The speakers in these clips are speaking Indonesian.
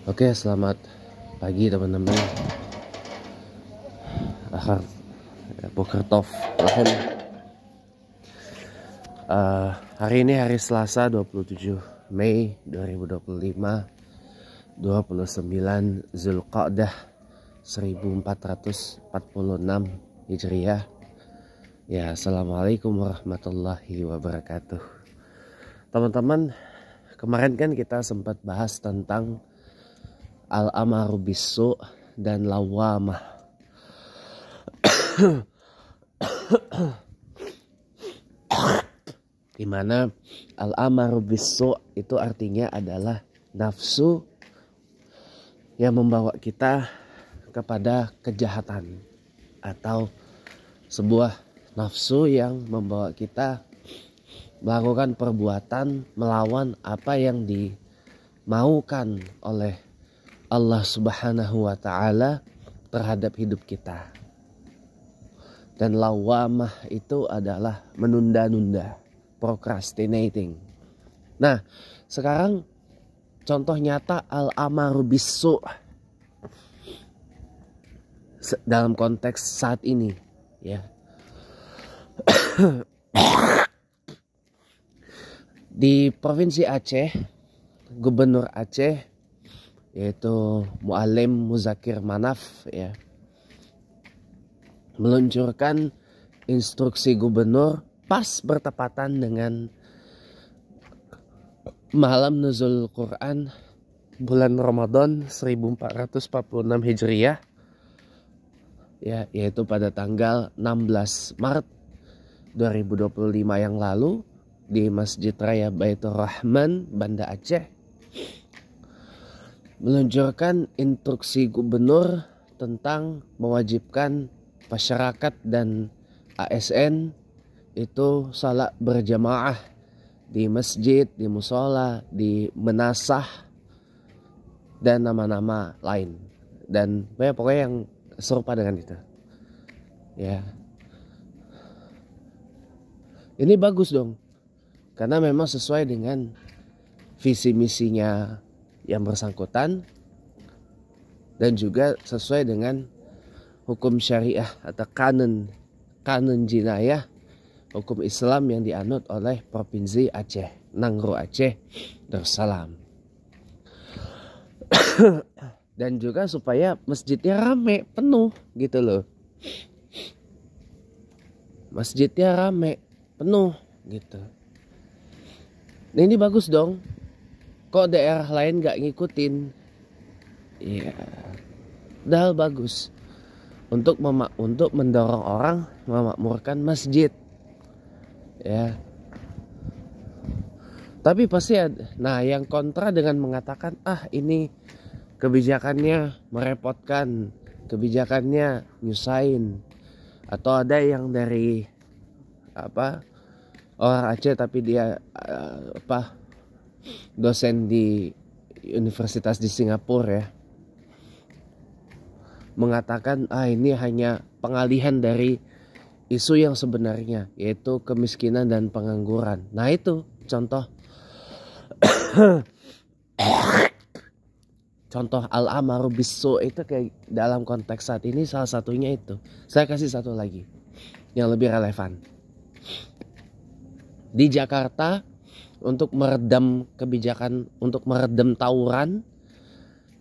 Oke, selamat pagi teman-teman. Boker Tov. Hari ini hari Selasa 27 Mei 2025, 29 Zulqa'dah 1446 Hijriah. Ya, assalamualaikum warahmatullahi wabarakatuh. Teman-teman, kemarin kan kita sempat bahas tentang al-amaru bisu dan lawamah. Dimana al-amaru bisu itu artinya adalah nafsu yang membawa kita kepada kejahatan, atau sebuah nafsu yang membawa kita melakukan perbuatan melawan apa yang dimaukan oleh Allah Subhanahu wa Ta'ala terhadap hidup kita. Dan lawamah itu adalah menunda-nunda, procrastinating. Nah, sekarang contoh nyata al-amaru bisu dalam konteks saat ini, ya. Di Provinsi Aceh, Gubernur Aceh yaitu Muallim Muzakir Manaf, ya, meluncurkan instruksi gubernur pas bertepatan dengan malam nuzul Quran bulan Ramadan 1446 Hijriah, ya, yaitu pada tanggal 16 Maret 2025 yang lalu di Masjid Raya Baitur Rahman, Banda Aceh, meluncurkan instruksi gubernur tentang mewajibkan masyarakat dan ASN itu salat berjamaah di masjid, di musola, di menasah, dan nama-nama lain, dan pokoknya yang serupa dengan itu, ya. Ini bagus dong, karena memang sesuai dengan visi misinya yang bersangkutan dan juga sesuai dengan hukum syariah atau kanun jinayah hukum Islam yang dianut oleh Provinsi Aceh, Nangro Aceh Darussalam. Dan juga supaya masjidnya rame, penuh gitu loh. Masjidnya rame, penuh gitu. Nah, ini bagus dong. Kok daerah lain gak ngikutin? Ya, padahal bagus untuk mendorong orang memakmurkan masjid, ya. Tapi pasti ada, nah, yang kontra dengan mengatakan ini kebijakannya merepotkan, kebijakannya nyusahin, atau ada yang dari orang Aceh tapi dia dosen di universitas di Singapura, ya, mengatakan ini hanya pengalihan dari isu yang sebenarnya, yaitu kemiskinan dan pengangguran. Nah, itu contoh contoh al-amaru bisu itu kayak dalam konteks saat ini salah satunya itu. Saya kasih satu lagi yang lebih relevan. Di Jakarta, untuk meredam kebijakan, untuk meredam tawuran,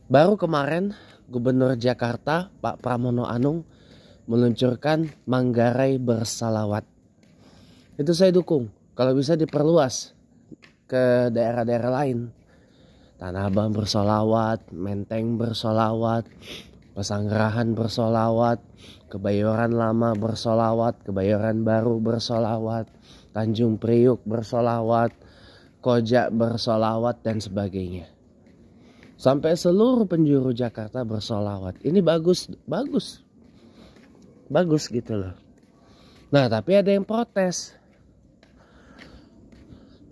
baru kemarin Gubernur Jakarta Pak Pramono Anung meluncurkan Manggarai bersalawat. Itu saya dukung, kalau bisa diperluas ke daerah-daerah lain. Tanah Abang bersolawat, Menteng bersolawat, Pesanggerahan bersolawat, Kebayoran Lama bersolawat, Kebayoran Baru bersolawat, Tanjung Priuk bersolawat, Koja bersolawat, dan sebagainya. Sampai seluruh penjuru Jakarta bersolawat. Ini bagus gitu loh. Nah, tapi ada yang protes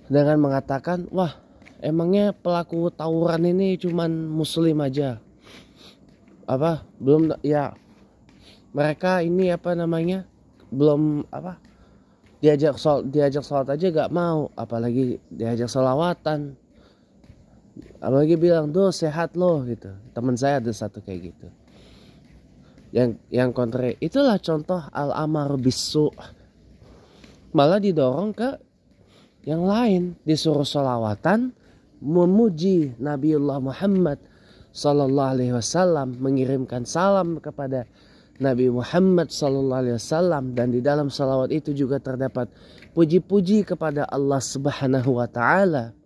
dengan mengatakan, wah, emangnya pelaku tawuran ini cuman muslim aja? Belum, ya, mereka ini belum diajak sholat aja gak mau, apalagi diajak sholawatan. Apalagi bilang, "Duh, sehat loh," gitu. Teman saya ada satu kayak gitu. Yang kontra, itulah contoh al-amaru bisu. Malah didorong ke yang lain, disuruh sholawatan, memuji Nabiullah Muhammad Sallallahu Alaihi Wasallam, mengirimkan salam kepada Nabi Muhammad Sallallahu Alaihi Wasallam, dan di dalam salawat itu juga terdapat puji-puji kepada Allah Subhanahu Wa Taala,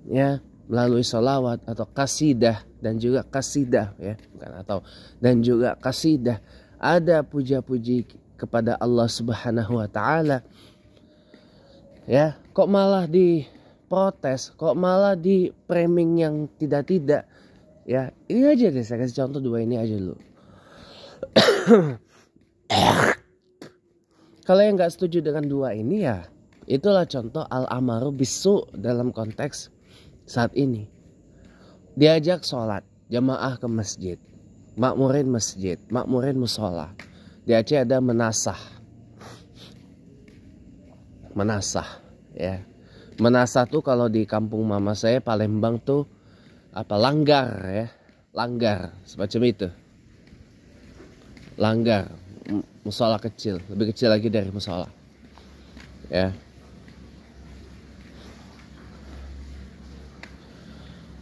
ya, melalui salawat atau kasidah dan juga kasidah, ya, bukan atau, dan juga kasidah, ada puja-puji kepada Allah Subhanahu Wa Taala. Ya, kok malah diprotes, kok malah di framing yang tidak-tidak. Ya, ini aja deh, saya kasih contoh dua ini aja dulu. Kalau yang nggak setuju dengan dua ini, ya itulah contoh al-amaru bisu dalam konteks saat ini. Diajak sholat jamaah ke masjid, makmurin masjid, makmurin musola. Di Aceh ada menasah, ya. Menasah tuh kalau di kampung mama saya Palembang tuh apa, langgar, ya, langgar semacam itu, langgar, musola kecil, lebih kecil lagi dari musola, ya.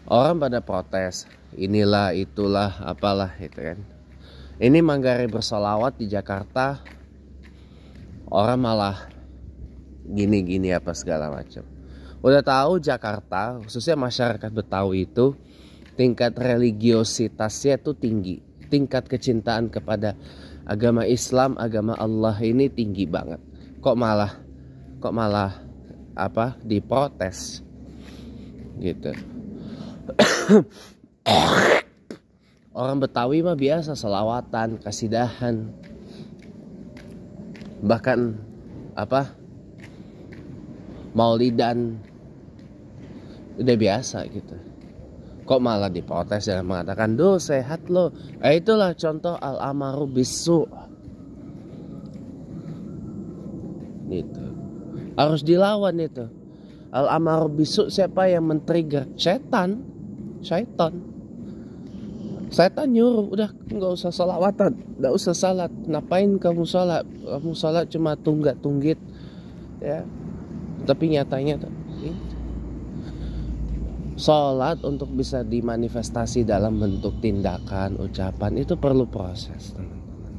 Orang pada protes, inilah itulah apalah itu kan. Ini Manggarai bersolawat di Jakarta, orang malah gini-gini apa segala macam. Udah tahu Jakarta, khususnya masyarakat Betawi itu tingkat religiositasnya tuh tinggi, tingkat kecintaan kepada agama Islam, agama Allah ini tinggi banget. Kok malah apa, diprotes gitu. Orang Betawi mah biasa selawatan, kasidahan, bahkan apa, maulidan, udah biasa gitu. Kok malah diprotes dan mengatakan, "Duh, sehat lo." Itulah contoh al-amaru bisu. Gitu. Harus dilawan itu. Al-amaru bisu siapa yang men-trigger? Setan. Setan nyuruh, udah nggak usah salawatan, nggak usah salat. Ngapain kamu salat? Kamu salat cuma tunggak-tunggit, ya. Tapi nyatanya tuh, salat untuk bisa dimanifestasi dalam bentuk tindakan, ucapan, itu perlu proses, teman-teman.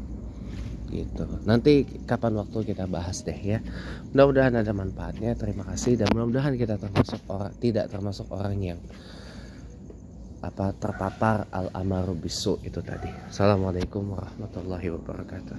Gitu. Nanti kapan waktu kita bahas deh, ya. Mudah-mudahan ada manfaatnya. Terima kasih, dan mudah-mudahan kita tidak termasuk orang yang terpapar al-amaru bisu itu tadi. Assalamualaikum warahmatullahi wabarakatuh.